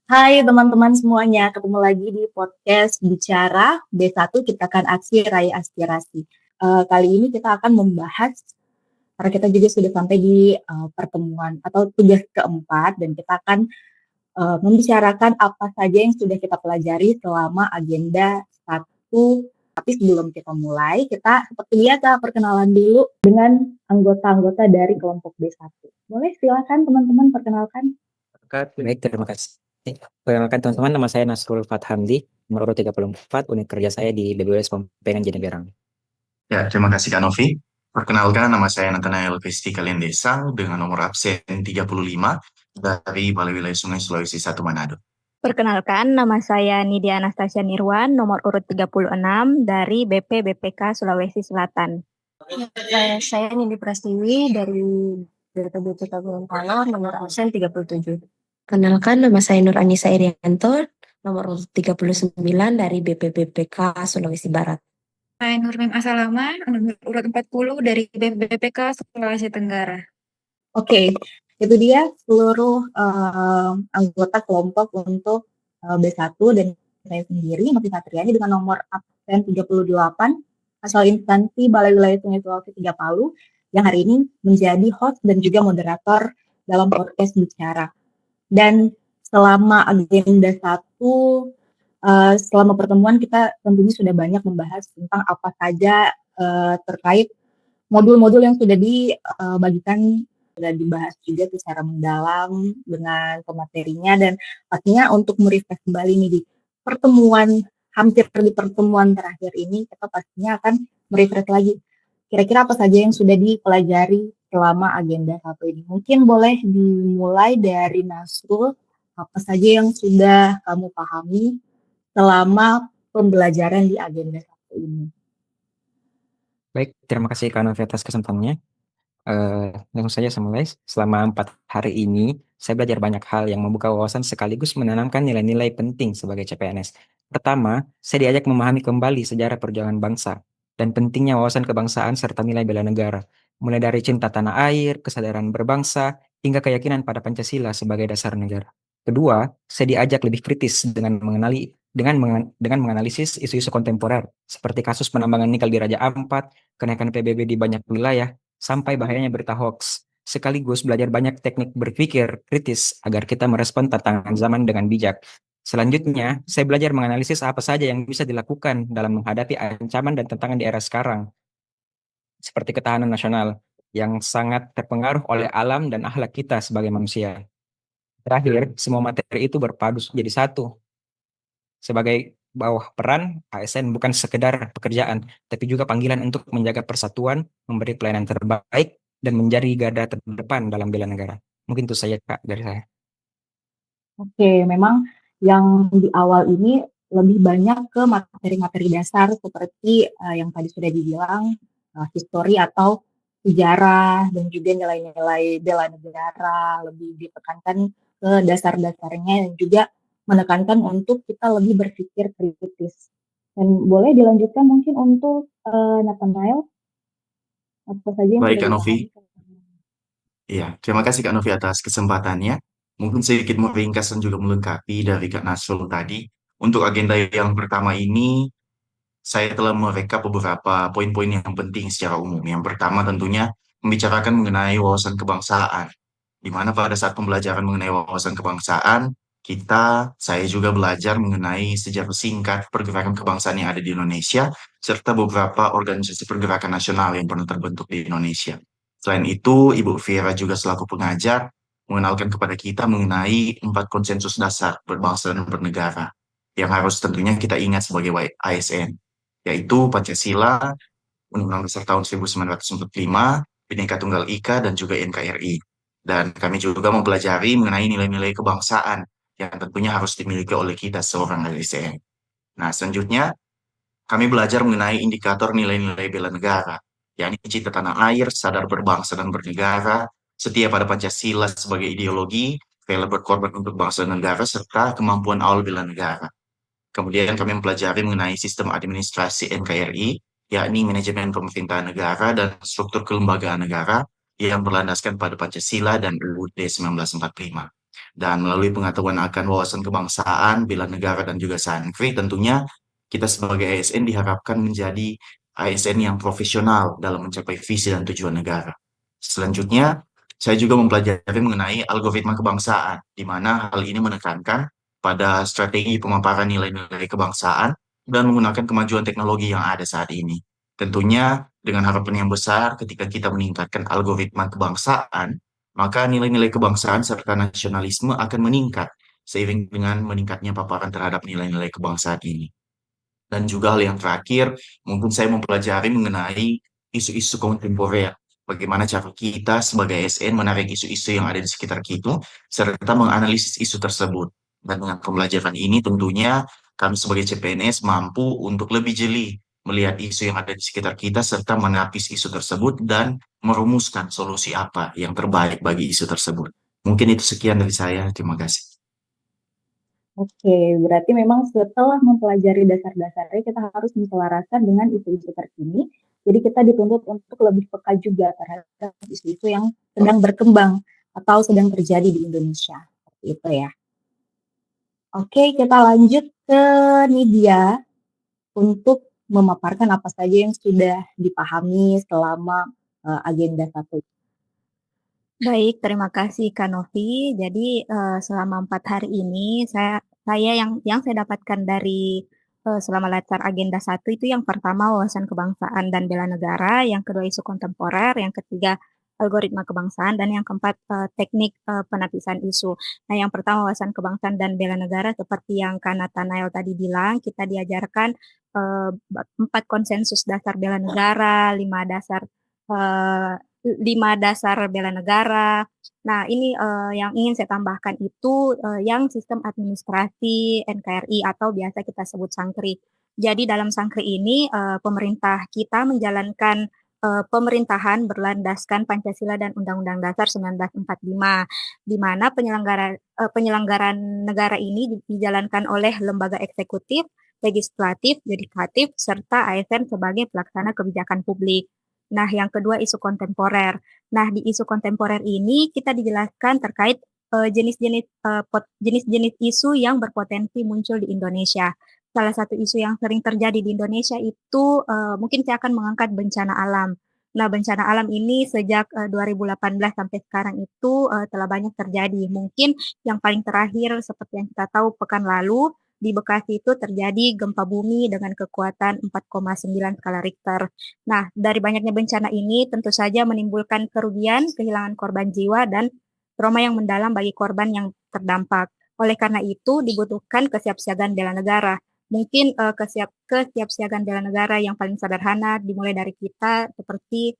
Hai teman-teman semuanya, ketemu lagi di podcast Bicara B1 Ciptakan Aksi Raih Aspirasi. Kali ini kita akan membahas, karena kita juga sudah sampai di pertemuan atau tugas keempat, dan kita akan membicarakan apa saja yang sudah kita pelajari selama agenda satu. Tapi sebelum kita mulai, kita seperti biasa perkenalan dulu dengan anggota-anggota dari kelompok B1. Boleh silakan teman-teman perkenalkan. Baik, terima kasih. Perkenalkan teman-teman, nama saya Nasrul Fathamdi, nomor urut 34, unit kerja saya di BBWS Pompengan Jatibarang. Ya, terima kasih Kak Novi. Perkenalkan, nama saya Nathanael Kristi Kaliandesa dengan nomor absen 35 dari Balai Wilayah Sungai Sulawesi 1 Manado. Perkenalkan, nama saya Nidia Anastasia Nirwan, nomor urut 36 dari BP-BPK Sulawesi Selatan. Saya Nindi Prastiwi dari BPBPK Gorontalo, nomor absen 37. Kenalkan, nama saya Nur Anissa Irianto, nomor urut 39 dari BPBPK Sulawesi Barat. Saya Nurmim Asalama, nomor urut 40 dari BPBPK Sulawesi Tenggara. Oke, itu dia seluruh anggota kelompok untuk B1 dan saya sendiri, Novi Satriani dengan nomor absen 38, asal instansi Balai Wilayah Sungai Sulawesi 3 Palu, yang hari ini menjadi host dan juga moderator dalam podcast Bicara. Dan selama agenda 1, selama pertemuan kita tentunya sudah banyak membahas tentang apa saja terkait modul-modul yang sudah dibagikan, sudah dibahas juga secara mendalam dengan pematerinya, dan pastinya untuk merefresh kembali nih di pertemuan, hampir di pertemuan terakhir ini, kita pastinya akan merefresh lagi kira-kira apa saja yang sudah dipelajari selama agenda 1 ini. Mungkin boleh dimulai dari Nasrul, apa saja yang sudah kamu pahami selama pembelajaran di agenda 1 ini. Baik, terima kasih Kak Novi atas kesempatannya. Langsung saja saya mulai. Selama 4 hari ini, saya belajar banyak hal yang membuka wawasan sekaligus menanamkan nilai-nilai penting sebagai CPNS. Pertama, saya diajak memahami kembali sejarah perjuangan bangsa dan pentingnya wawasan kebangsaan serta nilai bela negara, mulai dari cinta tanah air, kesadaran berbangsa, hingga keyakinan pada Pancasila sebagai dasar negara. Kedua, saya diajak lebih kritis dengan menganalisis isu-isu kontemporer seperti kasus penambangan nikel di Raja Ampat, kenaikan PBB di banyak wilayah, sampai bahayanya berita hoax. Sekaligus belajar banyak teknik berpikir kritis agar kita merespon tantangan zaman dengan bijak. Selanjutnya, saya belajar menganalisis apa saja yang bisa dilakukan dalam menghadapi ancaman dan tantangan di era sekarang, seperti ketahanan nasional yang sangat terpengaruh oleh alam dan akhlak kita sebagai manusia. Terakhir, semua materi itu berpadu jadi satu. Sebagai bawah peran, ASN bukan sekedar pekerjaan, tapi juga panggilan untuk menjaga persatuan, memberi pelayanan terbaik, dan menjadi garda terdepan dalam bela negara. Mungkin itu saja Kak dari saya. Oke, memang yang di awal ini lebih banyak ke materi-materi dasar seperti yang tadi sudah dibilang, histori atau sejarah, dan juga nilai-nilai bela negara, lebih ditekankan ke dasar-dasarnya, dan juga menekankan untuk kita lebih berpikir kritis. Dan boleh dilanjutkan mungkin untuk Nathanael, apa saja yang Baik sudah Kak Novi. dipahami? Iya, terima kasih Kak Novi atas kesempatannya. Mungkin sedikit meringkas dan juga melengkapi dari Kak Nasrul tadi. Untuk agenda yang pertama ini, saya telah merekap beberapa poin-poin yang penting secara umum. Yang pertama tentunya membicarakan mengenai wawasan kebangsaan, di mana pada saat pembelajaran mengenai wawasan kebangsaan, saya juga belajar mengenai sejarah singkat pergerakan kebangsaan yang ada di Indonesia, serta beberapa organisasi pergerakan nasional yang pernah terbentuk di Indonesia. Selain itu, Ibu Vera juga selaku pengajar mengenalkan kepada kita mengenai 4 konsensus dasar berbangsa dan bernegara yang harus tentunya kita ingat sebagai ASN, yaitu Pancasila, Undang-Undang Dasar tahun 1945, Bhinneka Tunggal Ika, dan juga NKRI. Dan kami juga mempelajari mengenai nilai-nilai kebangsaan yang tentunya harus dimiliki oleh kita seorang ASN. Nah, selanjutnya kami belajar mengenai indikator nilai-nilai bela negara, yakni cinta tanah air, sadar berbangsa dan bernegara, setia pada Pancasila sebagai ideologi, rela berkorban untuk bangsa dan negara, serta kemampuan awal bela negara. Kemudian kami mempelajari mengenai sistem administrasi NKRI, yakni manajemen pemerintahan negara dan struktur kelembagaan negara yang berlandaskan pada Pancasila dan UUD 1945. Dan melalui pengetahuan akan wawasan kebangsaan, bela negara, dan juga sankri, tentunya kita sebagai ASN diharapkan menjadi ASN yang profesional dalam mencapai visi dan tujuan negara. Selanjutnya, saya juga mempelajari mengenai algoritma kebangsaan, di mana hal ini menekankan pada strategi pemaparan nilai-nilai kebangsaan dan menggunakan kemajuan teknologi yang ada saat ini. Tentunya dengan harapan yang besar ketika kita meningkatkan algoritma kebangsaan, maka nilai-nilai kebangsaan serta nasionalisme akan meningkat seiring dengan meningkatnya paparan terhadap nilai-nilai kebangsaan ini. Dan juga hal yang terakhir, mungkin saya mempelajari mengenai isu-isu kontemporer. Bagaimana cara kita sebagai ASN menarik isu-isu yang ada di sekitar kita, serta menganalisis isu tersebut. Dan dengan pembelajaran ini tentunya kami sebagai CPNS mampu untuk lebih jeli melihat isu yang ada di sekitar kita, serta menapis isu tersebut dan merumuskan solusi apa yang terbaik bagi isu tersebut. Mungkin itu sekian dari saya. Terima kasih. Oke, berarti memang setelah mempelajari dasar-dasarnya, kita harus menyelaraskan dengan isu-isu terkini. Jadi kita dituntut untuk lebih peka juga terhadap isu-isu yang sedang berkembang atau sedang terjadi di Indonesia. Seperti itu ya. Oke, kita lanjut ke Nidia untuk memaparkan apa saja yang sudah dipahami selama agenda 1. Baik, terima kasih Kak Novi. Jadi selama 4 hari ini saya yang saya dapatkan dari selama latar agenda 1 itu yang pertama wawasan kebangsaan dan bela negara, yang kedua isu kontemporer, yang ketiga algoritma kebangsaan, dan yang keempat teknik penapisan isu. Nah, yang pertama wawasan kebangsaan dan bela negara seperti yang Kak Nathanael tadi bilang, kita diajarkan 4 konsensus dasar bela negara, 5 dasar bela negara. Nah, ini yang ingin saya tambahkan itu yang sistem administrasi NKRI atau biasa kita sebut Sankri. Jadi dalam Sankri ini pemerintah kita menjalankan pemerintahan berlandaskan Pancasila dan Undang-Undang Dasar 1945, di mana penyelenggaraan negara ini dijalankan oleh lembaga eksekutif, legislatif, yudikatif, serta ASN sebagai pelaksana kebijakan publik. Nah, yang kedua isu kontemporer. Nah, di isu kontemporer ini kita dijelaskan terkait jenis-jenis isu yang berpotensi muncul di Indonesia. Salah satu isu yang sering terjadi di Indonesia itu mungkin saya akan mengangkat bencana alam. Nah, bencana alam ini sejak 2018 sampai sekarang itu telah banyak terjadi. Mungkin yang paling terakhir seperti yang kita tahu pekan lalu di Bekasi itu terjadi gempa bumi dengan kekuatan 4,9 skala Richter. Nah, dari banyaknya bencana ini tentu saja menimbulkan kerugian, kehilangan korban jiwa, dan trauma yang mendalam bagi korban yang terdampak. Oleh karena itu, dibutuhkan kesiapsiagaan bela negara. Mungkin kesiapsiagaan bela negara yang paling sederhana dimulai dari kita seperti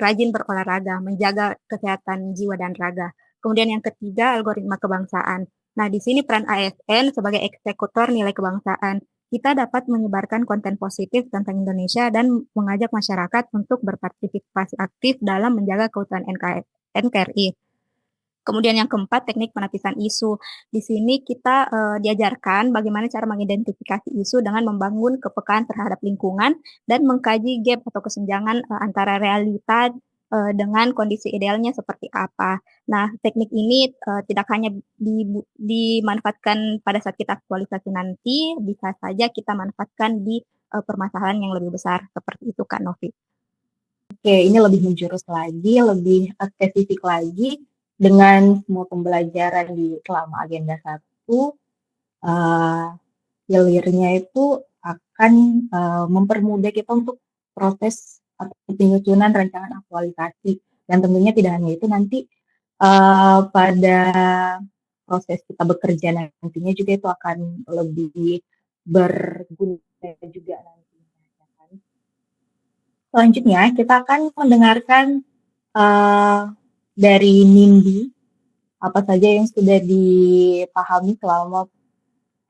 rajin berolahraga, menjaga kesehatan jiwa dan raga. Kemudian yang ketiga, algoritma kebangsaan. Nah, di sini peran ASN sebagai eksekutor nilai kebangsaan. Kita dapat menyebarkan konten positif tentang Indonesia dan mengajak masyarakat untuk berpartisipasi aktif dalam menjaga keutuhan NKRI. Kemudian yang keempat, teknik penapisan isu. Di sini kita diajarkan bagaimana cara mengidentifikasi isu dengan membangun kepekaan terhadap lingkungan dan mengkaji gap atau kesenjangan antara realita dengan kondisi idealnya seperti apa. Nah, teknik ini tidak hanya dimanfaatkan pada saat kita aktualisasi nanti, bisa saja kita manfaatkan di permasalahan yang lebih besar. Seperti itu, Kak Novi. Oke, ini lebih menjurus lagi, lebih spesifik lagi dengan semua pembelajaran di selama agenda 1. Hilirnya itu akan mempermudah kita untuk proses atau penyusunan rancangan aktualisasi, dan tentunya tidak hanya itu, nanti pada proses kita bekerja nantinya juga itu akan lebih berguna juga nantinya, ya kan? Selanjutnya kita akan mendengarkan dari Nindi apa saja yang sudah dipahami selama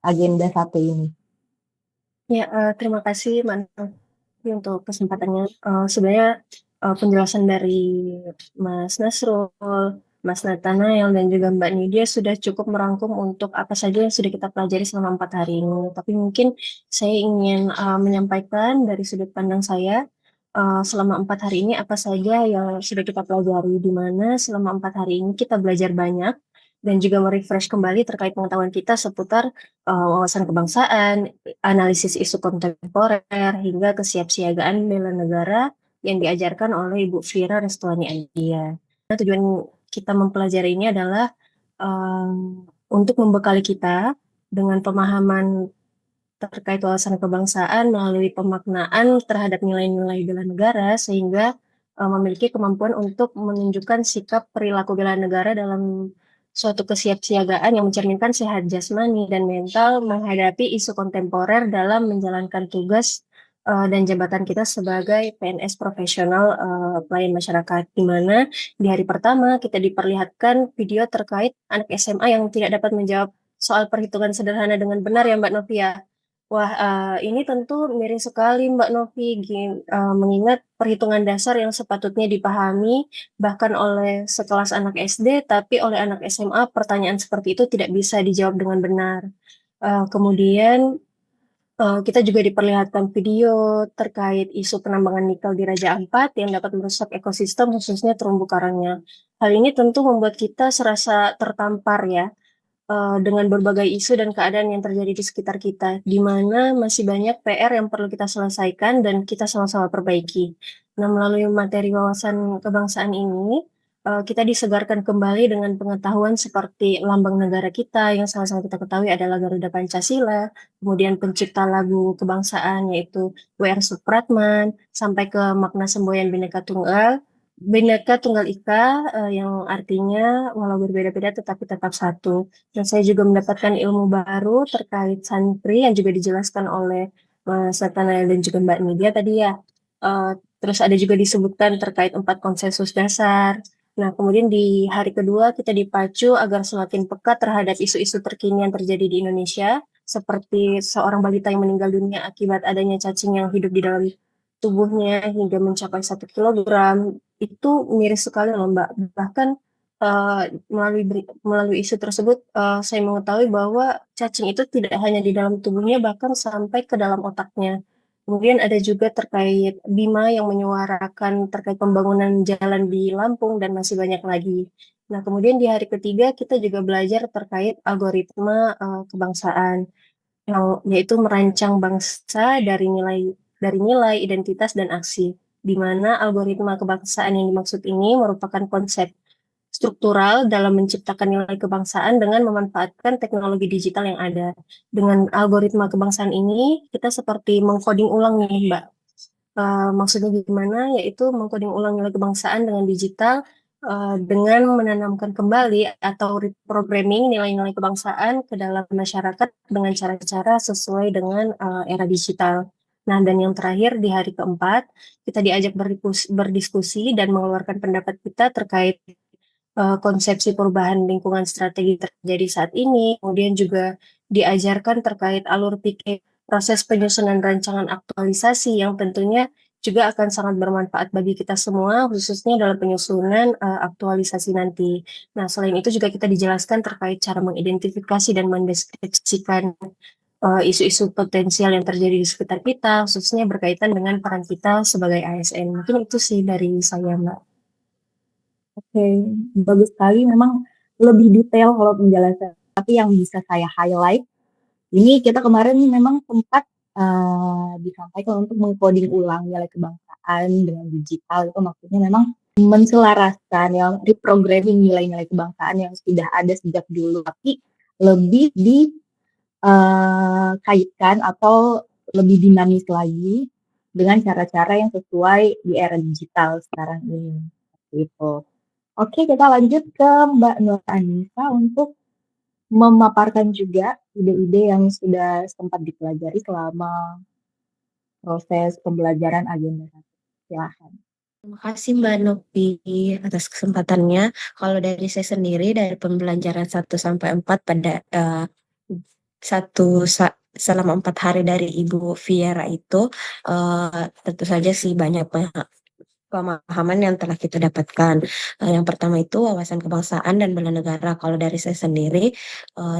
agenda 1 ini. Ya, terima kasih Novi untuk kesempatannya. Sebenarnya penjelasan dari Mas Nasrul, Mas Nathanael, dan juga Mbak Nidia sudah cukup merangkum untuk apa saja yang sudah kita pelajari selama 4 hari ini. Tapi mungkin saya ingin menyampaikan dari sudut pandang saya selama 4 hari ini apa saja yang sudah kita pelajari, di mana selama 4 hari ini kita belajar banyak dan juga merefresh kembali terkait pengetahuan kita seputar wawasan kebangsaan, analisis isu kontemporer, hingga kesiapsiagaan bela negara yang diajarkan oleh Ibu Fira Restuani Adia. Nah, tujuan kita mempelajari ini adalah untuk membekali kita dengan pemahaman terkait wawasan kebangsaan melalui pemaknaan terhadap nilai-nilai bela negara, sehingga memiliki kemampuan untuk menunjukkan sikap perilaku bela negara dalam suatu kesiapsiagaan yang mencerminkan sehat jasmani dan mental menghadapi isu kontemporer dalam menjalankan tugas dan jabatan kita sebagai PNS profesional pelayan masyarakat, di mana di hari pertama kita diperlihatkan video terkait anak SMA yang tidak dapat menjawab soal perhitungan sederhana dengan benar ya Mbak Novia. Wah, ini tentu miring sekali Mbak Novi, mengingat perhitungan dasar yang sepatutnya dipahami bahkan oleh sekelas anak SD, tapi oleh anak SMA pertanyaan seperti itu tidak bisa dijawab dengan benar. Kemudian kita juga diperlihatkan video terkait isu penambangan nikel di Raja Ampat yang dapat merusak ekosistem khususnya terumbu karangnya. Hal ini tentu membuat kita serasa tertampar ya, dengan berbagai isu dan keadaan yang terjadi di sekitar kita, di mana masih banyak PR yang perlu kita selesaikan dan kita sama-sama perbaiki. Nah, melalui materi wawasan kebangsaan ini, kita disegarkan kembali dengan pengetahuan seperti lambang negara kita yang sama-sama kita ketahui adalah Garuda Pancasila, kemudian pencipta lagu kebangsaan yaitu W.R. Supratman, sampai ke makna semboyan Bhinneka Tunggal Ika, yang artinya walau berbeda-beda tetapi tetap satu. Dan saya juga mendapatkan ilmu baru terkait santri yang juga dijelaskan oleh Mas Nathanael dan juga Mbak Nidia tadi ya. Terus ada juga disebutkan terkait 4 konsensus dasar. Nah, kemudian di hari kedua kita dipacu agar semakin peka terhadap isu-isu terkini yang terjadi di Indonesia, seperti seorang balita yang meninggal dunia akibat adanya cacing yang hidup di dalam tubuhnya hingga mencapai 1 kilogram. Itu miris sekali loh Mbak. Bahkan melalui isu tersebut saya mengetahui bahwa cacing itu tidak hanya di dalam tubuhnya, bahkan sampai ke dalam otaknya. Kemudian ada juga terkait Bima yang menyuarakan terkait pembangunan jalan di Lampung dan masih banyak lagi. Nah, kemudian di hari ketiga kita juga belajar terkait algoritma kebangsaan, yaitu merancang bangsa dari nilai, identitas, dan aksi, di mana algoritma kebangsaan yang dimaksud ini merupakan konsep struktural dalam menciptakan nilai kebangsaan dengan memanfaatkan teknologi digital yang ada. Dengan algoritma kebangsaan ini, kita seperti mengcoding ulang nih, Mbak. Maksudnya gimana? Yaitu mengcoding ulang nilai kebangsaan dengan digital, dengan menanamkan kembali atau reprogramming nilai-nilai kebangsaan ke dalam masyarakat dengan cara-cara sesuai dengan era digital. Nah, dan yang terakhir di hari keempat, kita diajak berdiskusi dan mengeluarkan pendapat kita terkait konsepsi perubahan lingkungan strategi terjadi saat ini, kemudian juga diajarkan terkait alur pikir proses penyusunan rancangan aktualisasi yang tentunya juga akan sangat bermanfaat bagi kita semua, khususnya dalam penyusunan aktualisasi nanti. Nah, selain itu juga kita dijelaskan terkait cara mengidentifikasi dan mendeskripsikan isu-isu potensial yang terjadi di sekitar kita, khususnya berkaitan dengan peran kita sebagai ASN. Mungkin itu sih dari saya, Mbak. Oke, bagus sekali. Memang lebih detail kalau penjelasan. Tapi yang bisa saya highlight, ini kita kemarin memang sempat disampaikan untuk mengcoding ulang nilai kebangsaan dengan digital. Itu maksudnya memang menselaraskan, ya, reprogramming nilai-nilai kebangsaan yang sudah ada sejak dulu. Tapi lebih dikaitkan atau lebih dinamis lagi dengan cara-cara yang sesuai di era digital sekarang ini. Gitu. Oke, kita lanjut ke Mbak Nur Anissa untuk memaparkan juga ide-ide yang sudah sempat dipelajari selama proses pembelajaran agenda 1. Silahkan. Terima kasih Mbak Novi atas kesempatannya. Kalau dari saya sendiri, dari pembelajaran 1-4 pada selama 4 hari dari Ibu Viera itu, tentu saja sih banyak pemahaman yang telah kita dapatkan. Yang pertama itu wawasan kebangsaan dan bela negara. Kalau dari saya sendiri,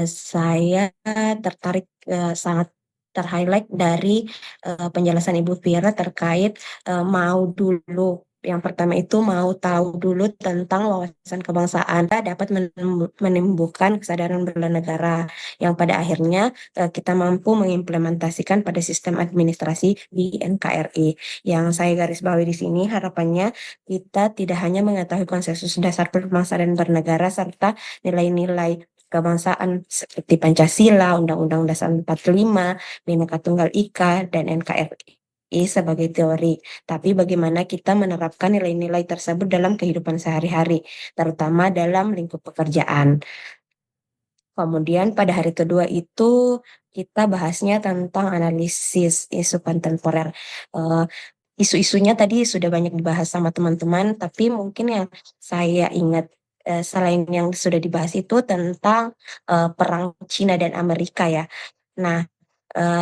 saya tertarik, sangat terhighlight dari penjelasan Ibu Viera terkait mau dulu Yang pertama itu mau tahu dulu tentang wawasan kebangsaan dapat menumbuhkan kesadaran bela negara yang pada akhirnya kita mampu mengimplementasikan pada sistem administrasi di NKRI. Yang saya garis bawahi di sini harapannya kita tidak hanya mengetahui konsensus dasar berbangsa dan bernegara serta nilai-nilai kebangsaan seperti Pancasila, Undang-Undang Dasar 45, Bhinneka Tunggal Ika, dan NKRI sebagai teori, tapi bagaimana kita menerapkan nilai-nilai tersebut dalam kehidupan sehari-hari, terutama dalam lingkup pekerjaan. Kemudian pada hari kedua itu kita bahasnya tentang analisis isu kontemporer. Isu-isunya tadi sudah banyak dibahas sama teman-teman, tapi mungkin yang saya ingat selain yang sudah dibahas itu tentang perang Cina dan Amerika ya. Nah,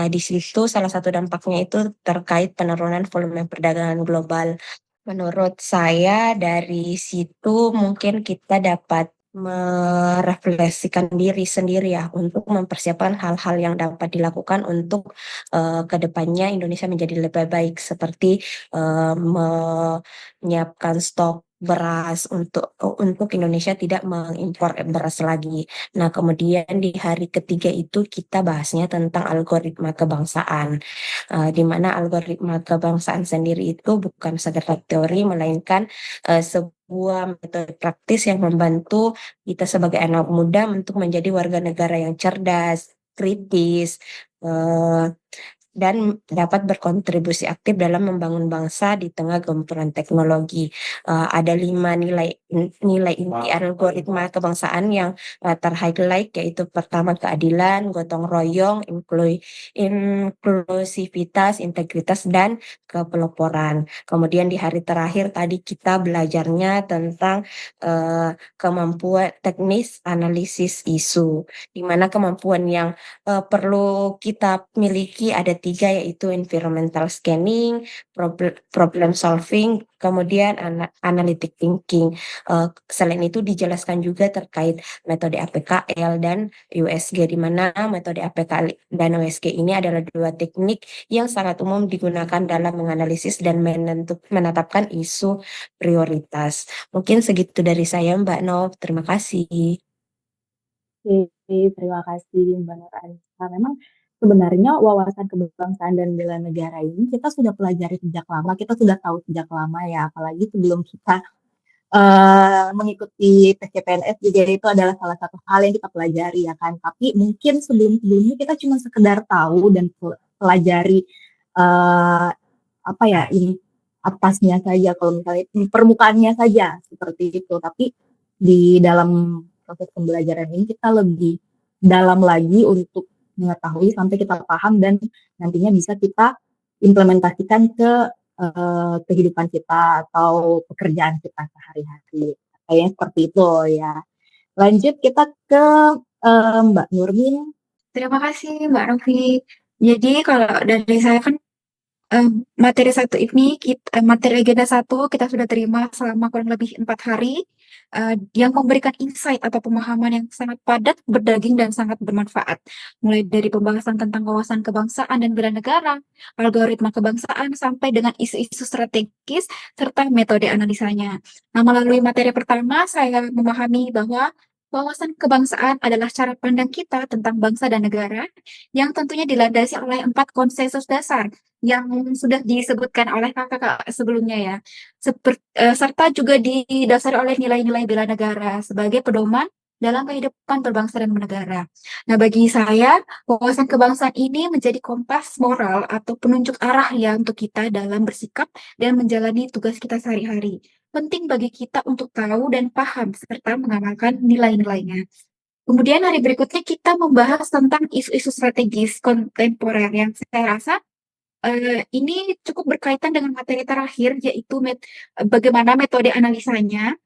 di situ salah satu dampaknya itu terkait penurunan volume perdagangan global. Menurut saya dari situ mungkin kita dapat merefleksikan diri sendiri ya untuk mempersiapkan hal-hal yang dapat dilakukan untuk kedepannya Indonesia menjadi lebih baik seperti menyiapkan stok beras untuk Indonesia tidak mengimpor beras lagi. Nah, kemudian di hari ketiga itu kita bahasnya tentang algoritma kebangsaan, di mana algoritma kebangsaan sendiri itu bukan sekedar teori, melainkan sebuah metode praktis yang membantu kita sebagai anak muda untuk menjadi warga negara yang cerdas, kritis, dan dapat berkontribusi aktif dalam membangun bangsa di tengah gempuran teknologi. Ada 5 nilai inti algoritma kebangsaan yang terhighlight, yaitu pertama keadilan, gotong royong, inklusivitas, integritas, dan kepeloporan. Kemudian di hari terakhir tadi kita belajarnya tentang kemampuan teknis analisis isu, di mana kemampuan yang perlu kita miliki ada 3, yaitu environmental scanning, problem solving, kemudian analytic thinking. Selain itu dijelaskan juga terkait metode APKL dan USG, di mana metode APKL dan USG ini adalah 2 teknik yang sangat umum digunakan dalam menganalisis dan menetapkan isu prioritas. Mungkin segitu dari saya, Mbak Nov. Terima kasih. Oke, terima kasih Mbak Nur Anissa. Memang sebenarnya wawasan kebangsaan dan bela negara ini kita sudah pelajari sejak lama, kita sudah tahu sejak lama ya, apalagi sebelum kita mengikuti tes CPNS juga itu adalah salah satu hal yang kita pelajari ya kan. Tapi mungkin sebelum-sebelumnya kita cuma sekedar tahu dan pelajari apa ya ini atasnya saja, kalau misalnya permukaannya saja seperti itu. Tapi di dalam proses pembelajaran ini kita lebih dalam lagi untuk mengetahui sampai kita paham dan nantinya bisa kita implementasikan ke kehidupan kita atau pekerjaan kita sehari-hari. Kayaknya seperti itu ya. Lanjut kita ke Mbak Nurmin. Terima kasih Mbak Novi. Jadi kalau dari saya kan materi satu ini materi agenda 1 kita sudah terima selama kurang lebih 4 hari yang memberikan insight atau pemahaman yang sangat padat, berdaging, dan sangat bermanfaat. Mulai dari pembahasan tentang wawasan kebangsaan dan bela negara, algoritma kebangsaan, sampai dengan isu-isu strategis serta metode analisanya. Nah, melalui materi pertama saya memahami bahwa wawasan kebangsaan adalah cara pandang kita tentang bangsa dan negara yang tentunya dilandasi oleh 4 konsensus dasar yang sudah disebutkan oleh kakak sebelumnya ya, serta juga didasari oleh nilai-nilai bela negara sebagai pedoman dalam kehidupan berbangsa dan bernegara. Nah, bagi saya, wawasan kebangsaan ini menjadi kompas moral atau penunjuk arah ya untuk kita dalam bersikap dan menjalani tugas kita sehari-hari. Penting bagi kita untuk tahu dan paham serta mengamalkan nilai-nilainya. Kemudian hari berikutnya kita membahas tentang isu-isu strategis kontemporer yang saya rasa ini cukup berkaitan dengan materi terakhir, yaitu bagaimana metode analisanya.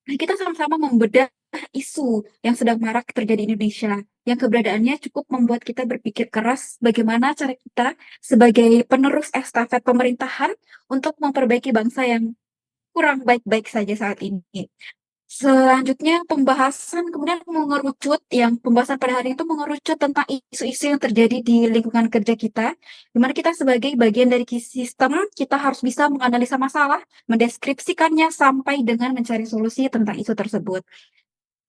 Nah, kita sama-sama membedah isu yang sedang marak terjadi di Indonesia, yang keberadaannya cukup membuat kita berpikir keras bagaimana cara kita sebagai penerus estafet pemerintahan untuk memperbaiki bangsa yang kurang baik-baik saja saat ini. Selanjutnya pembahasan kemudian mengerucut, yang pembahasan pada hari itu mengerucut tentang isu-isu yang terjadi di lingkungan kerja kita, di mana kita sebagai bagian dari sistem, kita harus bisa menganalisa masalah, mendeskripsikannya sampai dengan mencari solusi tentang isu tersebut.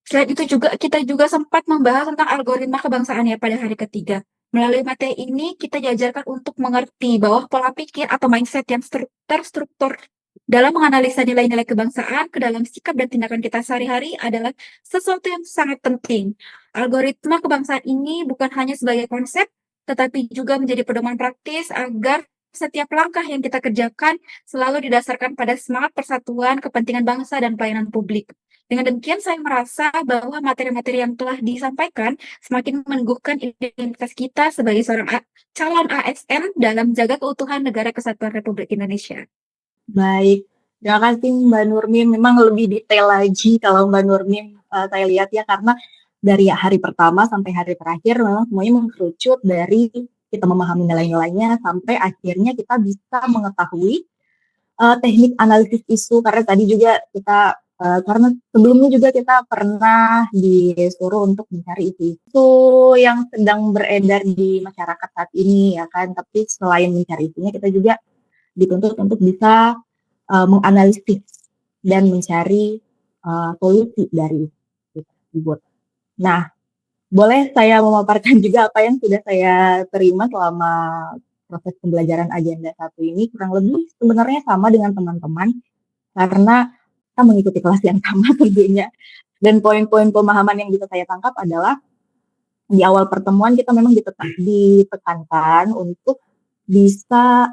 Selain itu juga kita juga sempat membahas tentang algoritma kebangsaan ya pada hari ketiga. Melalui materi ini kita diajarkan untuk mengerti bahwa pola pikir atau mindset yang terstruktur dalam menganalisa nilai-nilai kebangsaan ke dalam sikap dan tindakan kita sehari-hari adalah sesuatu yang sangat penting. Algoritma kebangsaan ini bukan hanya sebagai konsep, tetapi juga menjadi pedoman praktis agar setiap langkah yang kita kerjakan selalu didasarkan pada semangat persatuan, kepentingan bangsa, dan pelayanan publik. Dengan demikian, saya merasa bahwa materi-materi yang telah disampaikan semakin meneguhkan identitas kita sebagai seorang calon ASN dalam menjaga keutuhan Negara Kesatuan Republik Indonesia. Baik, terima kasih Mbak Nurmim. Memang lebih detail lagi kalau Mbak Nurmim saya lihat ya, karena dari hari pertama sampai hari terakhir memang semuanya mengerucut dari kita memahami nilai-nilainya sampai akhirnya kita bisa mengetahui teknik analisis isu, karena tadi juga kita karena sebelumnya juga kita pernah disuruh untuk mencari isu yang sedang beredar di masyarakat saat ini ya kan, tapi selain mencari isunya kita juga dituntut untuk bisa menganalisis dan mencari solusi dari itu tersebut. Nah, boleh saya memaparkan juga apa yang sudah saya terima selama proses pembelajaran agenda 1 ini, kurang lebih sebenarnya sama dengan teman-teman, karena kita mengikuti kelas yang sama tentunya. Dan poin-poin pemahaman yang bisa saya tangkap adalah di awal pertemuan kita memang ditekankan untuk bisa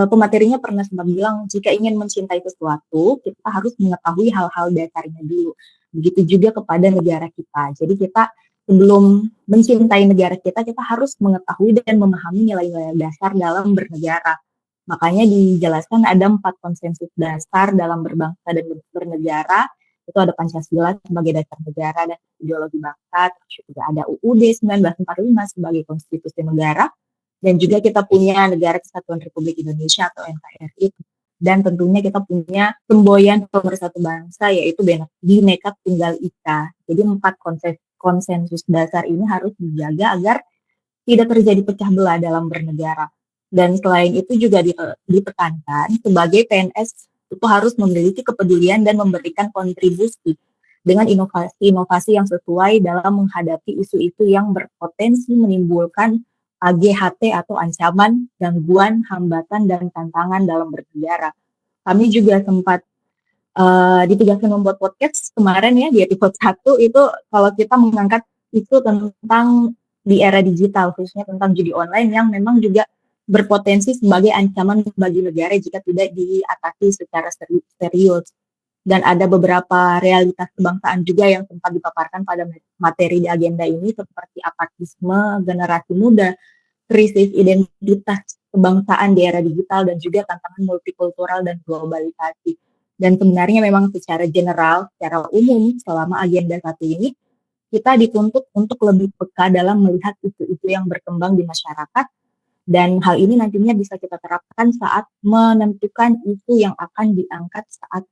pematerinya pernah sempat bilang jika ingin mencintai sesuatu kita harus mengetahui hal-hal dasarnya dulu. Begitu juga kepada negara kita. Jadi kita sebelum mencintai negara kita harus mengetahui dan memahami nilai-nilai dasar dalam bernegara. Makanya dijelaskan ada 4 konsensus dasar dalam berbangsa dan bernegara. Itu ada Pancasila sebagai dasar negara dan ideologi bangsa, terus juga ada UUD 1945 sebagai konstitusi negara, dan juga kita punya Negara Kesatuan Republik Indonesia atau NKRI, dan tentunya kita punya semboyan pemersatu bangsa yaitu Bhinneka Tunggal Ika. Jadi 4 konsensus dasar ini harus dijaga agar tidak terjadi pecah belah dalam bernegara. Dan selain itu juga ditekankan sebagai PNS itu harus memiliki kepedulian dan memberikan kontribusi dengan inovasi-inovasi yang sesuai dalam menghadapi isu-isu yang berpotensi menimbulkan AGHT atau ancaman, gangguan, hambatan, dan tantangan dalam bernegara. Kami juga sempat ditugaskan membuat podcast kemarin ya, di episode 1 itu kalau kita mengangkat isu tentang di era digital, khususnya tentang judi online yang memang juga berpotensi sebagai ancaman bagi negara jika tidak diatasi secara serius. Dan ada beberapa realitas kebangsaan juga yang sempat dipaparkan pada materi di agenda ini seperti apatisme generasi muda, krisis identitas kebangsaan di era digital, dan juga tantangan multikultural dan globalisasi. Dan sebenarnya memang secara general, secara umum selama agenda 1 ini kita dituntut untuk lebih peka dalam melihat isu-isu yang berkembang di masyarakat, dan hal ini nantinya bisa kita terapkan saat menentukan isu yang akan diangkat saat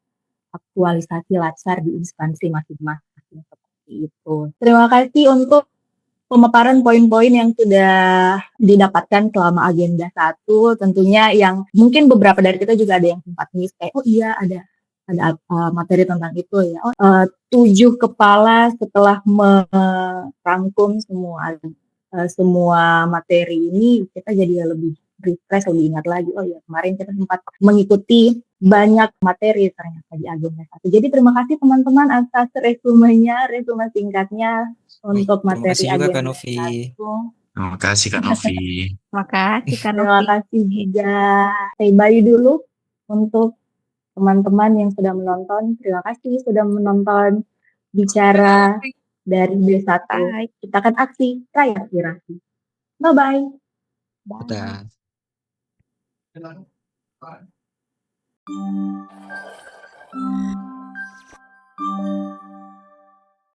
aktualisasi latsar di instansi masing-masing seperti itu. Terima kasih untuk pemaparan poin-poin yang sudah didapatkan selama agenda 1. Tentunya yang mungkin beberapa dari kita juga ada yang sempat miss kayak oh iya ada materi tentang itu ya. 7 kepala setelah merangkum semua materi ini kita jadi lebih refresh, lebih ingat lagi oh ya kemarin kita sempat mengikuti banyak materi ternyata di agenda 1. Jadi terima kasih teman-teman atas resume singkatnya untuk Terima materi kasih juga Kak agenda Novi. 1. Terima kasih Kak Novi. Terima kasih Kak Terima Novi. kasih juga. Say bye dulu untuk teman-teman yang sudah menonton. Terima kasih sudah menonton bicara dari B1. Bye. Kita akan aksi raya aspirasi. Bye-bye. Dadah. Bye.